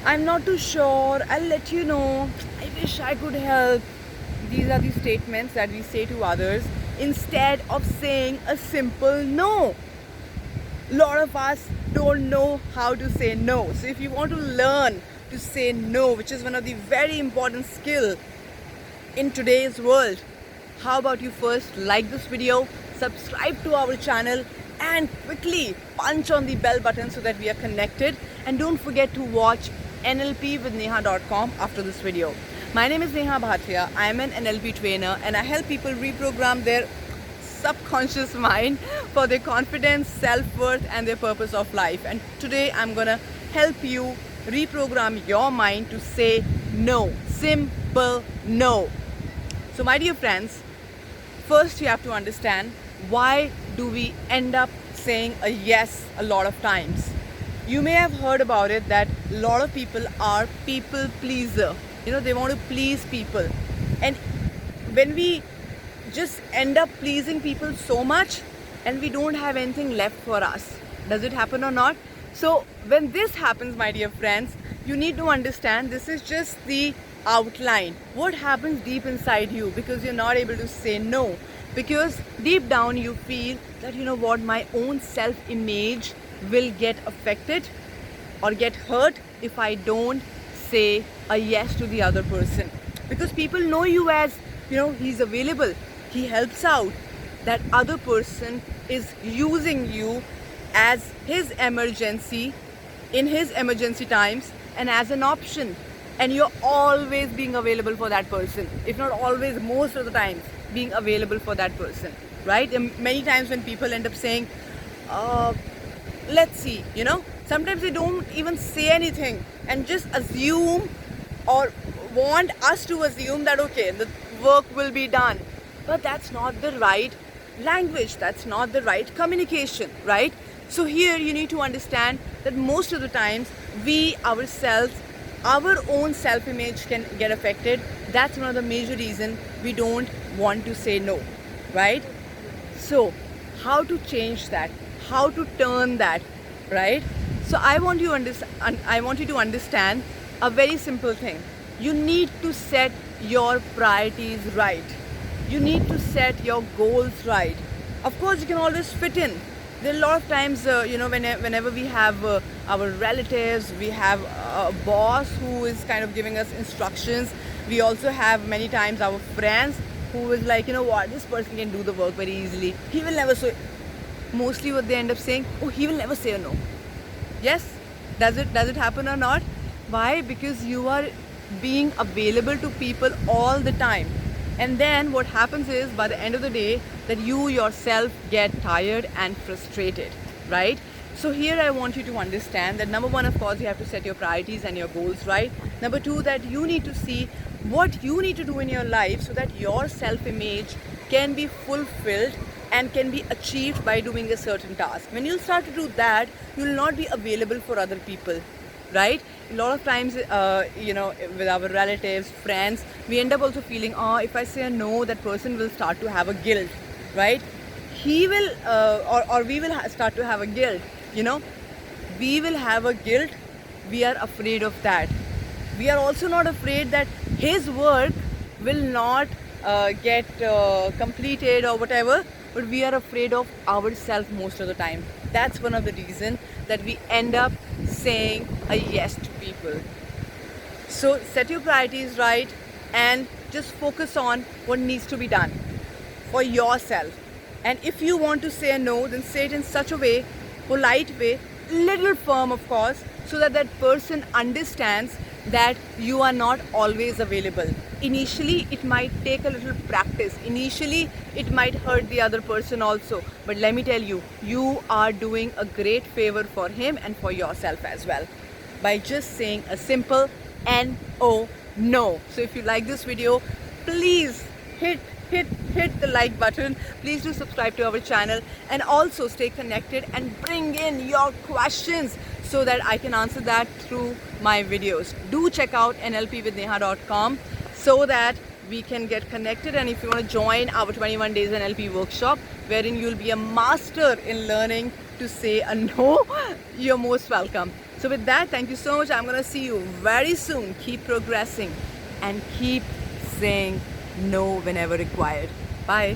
I'm not too sure, I'll let you know, I wish I could help. These are the statements that we say to others instead of saying a simple no. A lot of us don't know how to say no. So if you want to learn to say no, which is one of the very important skill in today's world, how about you first like this video, subscribe to our channel, and quickly punch on the bell button so that we are connected. And don't forget to watch nlpwithneha.com after this video. My name is Neha Bhatia. I am an NLP trainer and I help people reprogram their subconscious mind for their confidence, self-worth, and their purpose of life. And today I'm gonna help you reprogram your mind to say no. Simple no. So my dear friends, first you have to understand, why do we end up saying a yes a lot of times? You may have heard about it that a lot of people are people pleaser. They want to please people. And when we just end up pleasing people so much and we don't have anything left for us, does it happen or not? So when this happens, my dear friends, you need to understand this is just the outline. What happens deep inside you, because you're not able to say no, because deep down you feel that, you know what, my own self-image will get affected or get hurt if I don't say a yes to the other person, because people know you as, he's available, he helps out. That other person is using you as his emergency, in his emergency times, and as an option, and you're always being available for that person, if not always, most of the times being available for that person, right? And many times when people end up saying, let's see, sometimes they don't even say anything and just assume or want us to assume that okay, the work will be done. But that's not the right language, that's not the right communication, right? So here you need to understand that most of the times we ourselves, our own self-image can get affected. That's one of the major reasons we don't want to say no, right? So how to change that, how to turn that, right? So I want you to understand a very simple thing. You need to set your priorities right. You need to set your goals right. Of course, you can always fit in. There are a lot of times, whenever we have our relatives, we have a boss who is kind of giving us instructions. We also have many times our friends who is like, this person can do the work very easily. He will never say. Mostly what they end up saying, oh, he will never say a no. Yes, does it happen or not? Why? Because you are being available to people all the time. And then what happens is, by the end of the day, that you yourself get tired and frustrated, right? So here I want you to understand that number one, of course, you have to set your priorities and your goals right. Number two, that you need to see what you need to do in your life so that your self-image can be fulfilled and can be achieved by doing a certain task. When you'll start to do that, you'll not be available for other people, right? A lot of times, with our relatives, friends, we end up also feeling, if I say a no, that person will start to have a guilt, right? He will, or we will start to have a guilt, we will have a guilt. We are afraid of that. We are also not afraid that his work will not get completed or whatever, but we are afraid of ourselves most of the time. That's one of the reasons that we end up saying a yes to people. So set your priorities right and just focus on what needs to be done for yourself. And if you want to say a no, then say it in such a way, polite way, little firm of course, so that that person understands that you are not always available. Initially, it might take a little practice. Initially, it might hurt the other person also. But let me tell you, you are doing a great favor for him and for yourself as well by just saying a simple N-O, no. So if you like this video, please hit the like button. Please do subscribe to our channel and also stay connected and bring in your questions so that I can answer that through my videos. Do check out nlpwithneha.com so that we can get connected. And if you want to join our 21 days NLP workshop, wherein you'll be a master in learning to say a no, you're most welcome. So with that, thank you so much. I'm gonna see you very soon. Keep progressing and keep saying no whenever required. Bye.